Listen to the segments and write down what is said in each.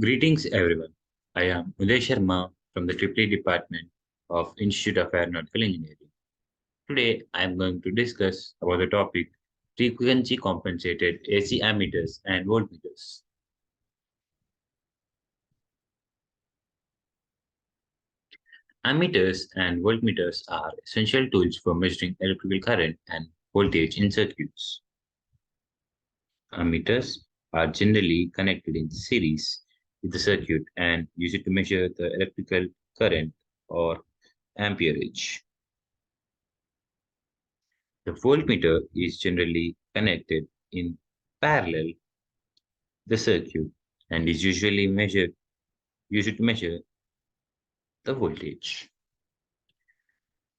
Greetings everyone. I am Uday Sharma from the Triple Department of Institute of Aeronautical Engineering. Today I am going to discuss about the topic frequency compensated AC ammeters and voltmeters. Ammeters and voltmeters are essential tools for measuring electrical current and voltage in circuits. Ammeters are generally connected in series with the circuit and used to measure the electrical current or amperage. The voltmeter is generally connected in parallel the circuit and is usually used to measure the voltage.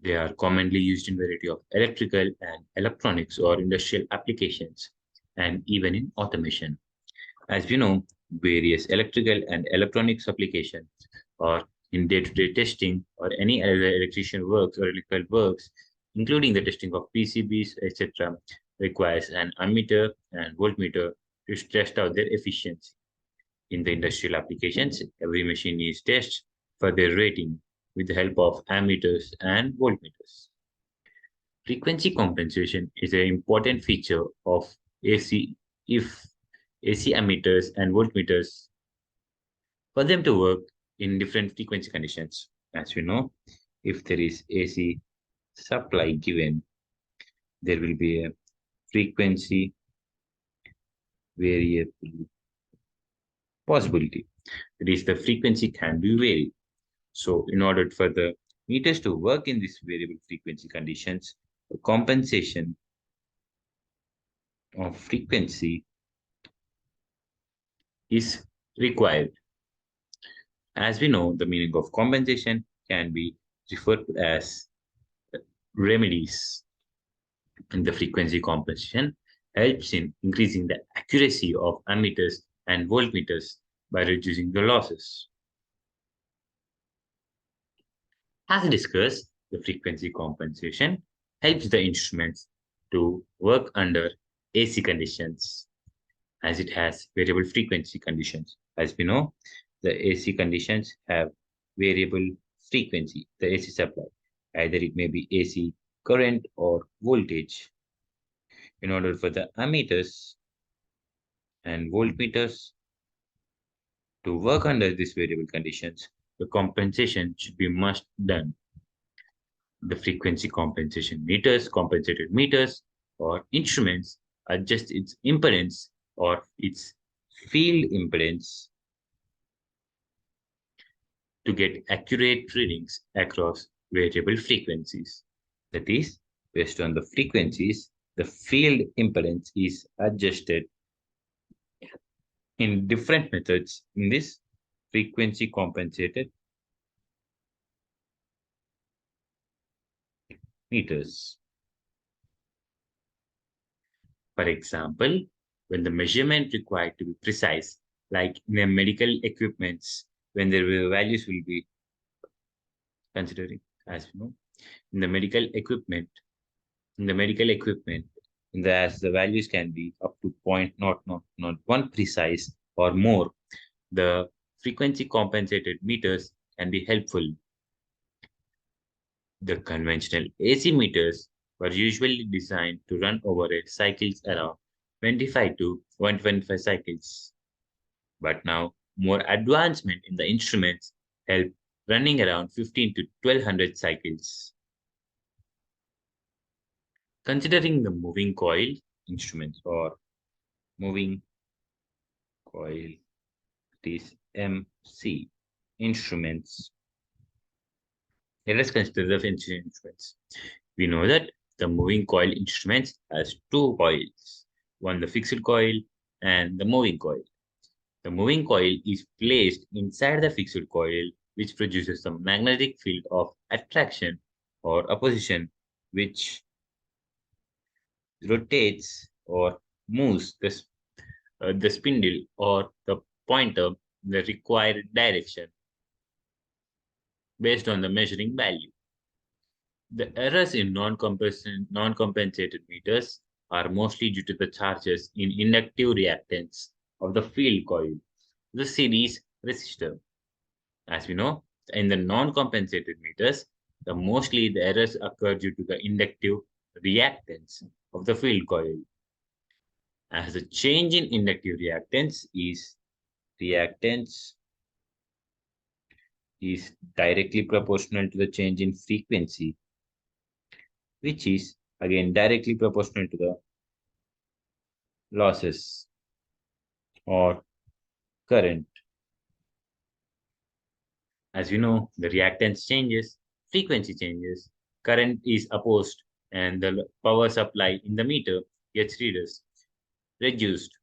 They are commonly used in variety of electrical and electronics or industrial applications and even in automation. As we know, various electrical and electronics applications or in day-to-day testing or any other electrician works or electrical works, including the testing of PCBs, etc., requires an ammeter and voltmeter to test out their efficiency. In the industrial applications, every machine is tested for their rating with the help of ammeters and voltmeters. Frequency compensation is an important feature of AC if AC ammeters and voltmeters for them to work in different frequency conditions. As we know, if there is AC supply given, there will be a frequency variable possibility. That is, the frequency can be varied. So, in order for the meters to work in these variable frequency conditions, the compensation of frequency is required. As we know, the meaning of compensation can be referred to as remedies. And the frequency compensation helps in increasing the accuracy of ammeters and voltmeters by reducing the losses. As discussed, the frequency compensation helps the instruments to work under AC conditions as it has variable frequency conditions. As we know, the AC conditions have variable frequency, the AC supply. Either it may be AC current or voltage. In order for the ammeters and voltmeters to work under these variable conditions, the compensation should be must done. The frequency compensation meters, compensated meters, or instruments adjust its impedance or its field impedance to get accurate readings across variable frequencies. That is, based on the frequencies, the field impedance is adjusted in different methods in this frequency compensated meters. For example, when the measurement required to be precise, like in the medical equipments, when the values will be considering, as you know, in the medical equipment, in the medical equipment, as the values can be up to point not one precise or more, the frequency compensated meters can be helpful. The conventional AC meters were usually designed to run over a cycles around 25 to 125 cycles. But now, more advancement in the instruments help running around 15 to 1200 cycles. Considering the moving coil instruments or moving coil, these MC instruments, let us consider the fencing instruments. We know that the moving coil instruments has two coils, one the fixed coil and the moving coil. The moving coil is placed inside the fixed coil, which produces a magnetic field of attraction or opposition, which rotates or moves the spindle or the pointer in the required direction based on the measuring value. The errors in non-compensated meters are mostly due to the charges in inductive reactance of the field coil, the series resistor. As we know, in the non-compensated meters, mostly the errors occur due to the inductive reactance of the field coil. As the change in inductive reactance is directly proportional to the change in frequency, which is again directly proportional to the losses or current. As you know, the reactance changes, frequency changes, current is opposed, and the power supply in the meter gets reduced,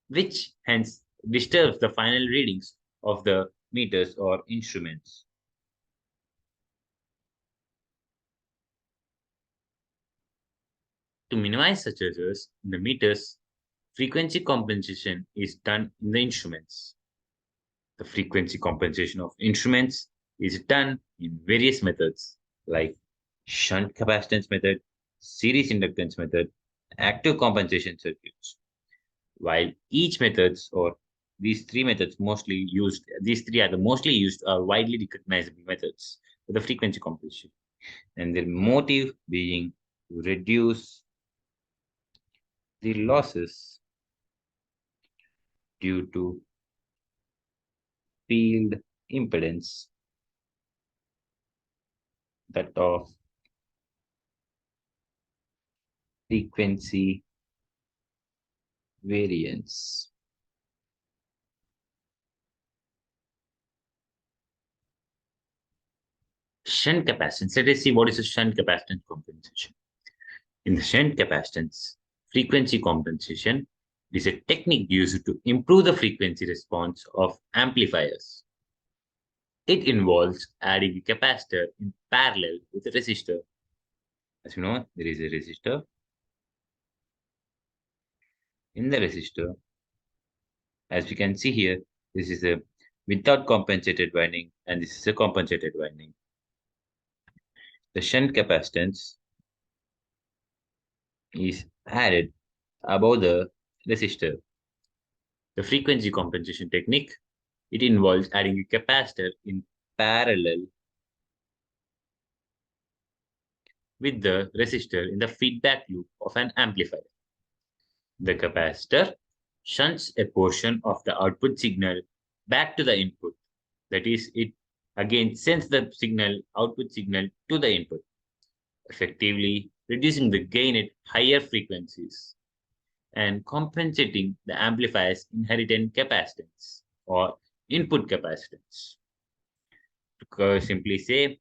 which hence disturbs the final readings of the meters or instruments. To minimize such errors in the meters, frequency compensation is done in the instruments. The frequency compensation of instruments is done in various methods like shunt capacitance method, series inductance method, active compensation circuits. While each methods or these three are the mostly used or widely recognizable methods for the frequency compensation, and their motive being to reduce the losses due to field impedance that of frequency variance. Shunt capacitance. Let us see what is a shunt capacitance compensation. In the shunt capacitance frequency compensation, it is a technique used to improve the frequency response of amplifiers. It involves adding a capacitor in parallel with a resistor. As you know, there is a resistor. In the resistor, as we can see here, this is a without compensated winding and this is a compensated winding. The shunt capacitance is added above the resistor. The frequency compensation technique, it involves adding a capacitor in parallel with the resistor in the feedback loop of an amplifier. The capacitor shunts a portion of the output signal back to the input. That is, it again sends the output signal to the input, effectively reducing the gain at higher frequencies and compensating the amplifier's inherent capacitance or input capacitance. To simply say,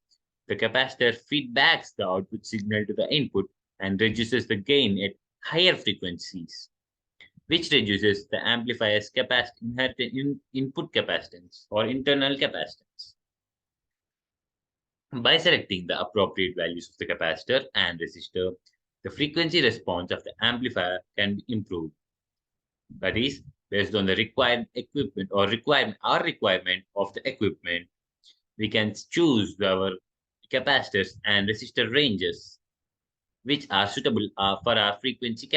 the capacitor feedbacks the output signal to the input and reduces the gain at higher frequencies, which reduces the amplifier's inherent input capacitance or internal capacitance. By selecting the appropriate values of the capacitor and resistor, the frequency response of the amplifier can be improved. That is, based on the required equipment or requirement of the equipment, we can choose our capacitors and resistor ranges, which are suitable for our frequency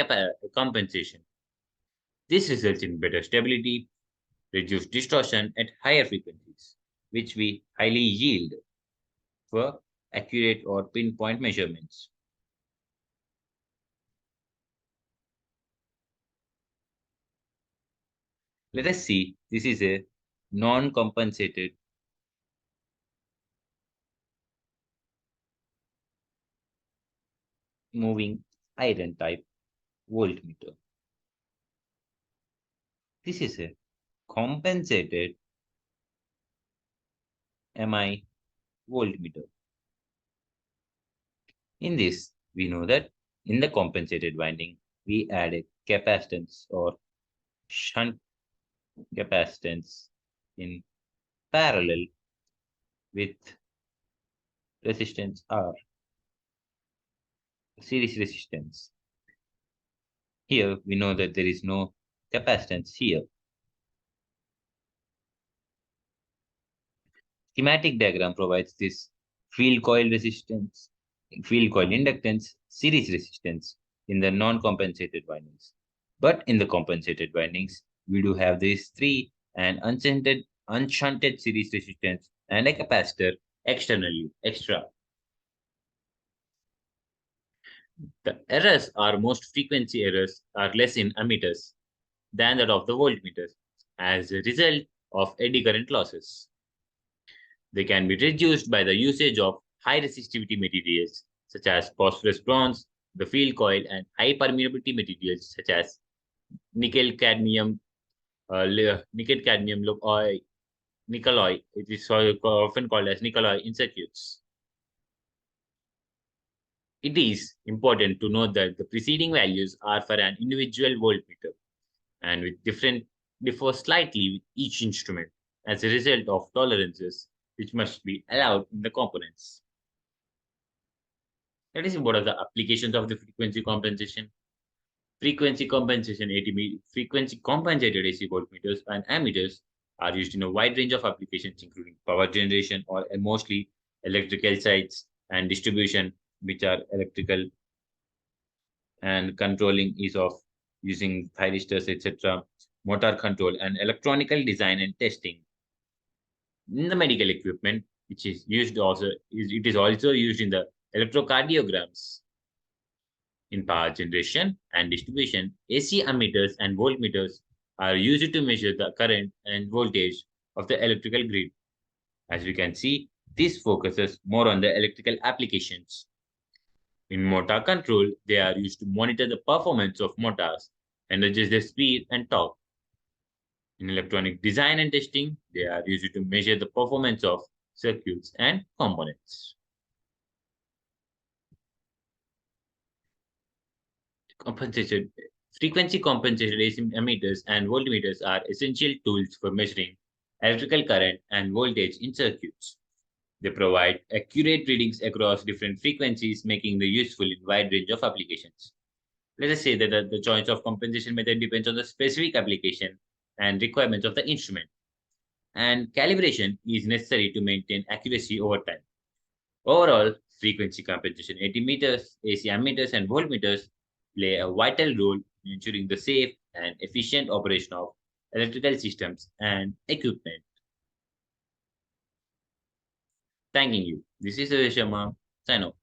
compensation. This results in better stability, reduced distortion at higher frequencies, which we highly yield for accurate or pinpoint measurements. Let us see, this is a non-compensated moving iron type voltmeter. This is a compensated MI voltmeter. In this, we know that in the compensated winding, we add a capacitance or shunt capacitance in parallel with resistance R, series resistance. Here, we know that there is no capacitance here. Schematic diagram provides this field coil resistance, field coil inductance, series resistance in the non-compensated windings. But in the compensated windings, we do have these three an unshunted series resistance, and a capacitor externally extra. The errors are most frequency errors are less in ammeters than that of the voltmeters as a result of eddy current losses. They can be reduced by the usage of high resistivity materials such as phosphorus bronze, the field coil, and high permeability materials such as nickel cadmium, nickel cadmium Nicoloi. It is often called as Nicoloi in circuits. It is important to note that the preceding values are for an individual voltmeter and differ slightly with each instrument as a result of tolerances which must be allowed in the components. That is what are the applications of the frequency compensation. Frequency compensated AC voltmeters and ammeters are used in a wide range of applications, including power generation or mostly electrical sites and distribution, which are electrical and controlling is of using thyristors, etc., motor control and electronical design and testing. In the medical equipment, which is used also, it is also used in the electrocardiograms. In power generation and distribution, AC ammeters and voltmeters are used to measure the current and voltage of the electrical grid. As we can see, this focuses more on the electrical applications. In motor control, they are used to monitor the performance of motors and adjust their speed and torque. In electronic design and testing, they are used to measure the performance of circuits and components. Compensated Frequency compensated AC ammeters and voltmeters are essential tools for measuring electrical current and voltage in circuits. They provide accurate readings across different frequencies, making them useful in a wide range of applications. Let us say that the choice of compensation method depends on the specific application and requirements of the instrument, and calibration is necessary to maintain accuracy over time. Overall, frequency compensation AC ammeters, and voltmeters play a vital role in ensuring the safe and efficient operation of electrical systems and equipment. Thanking you. This is Sharma. Sign off.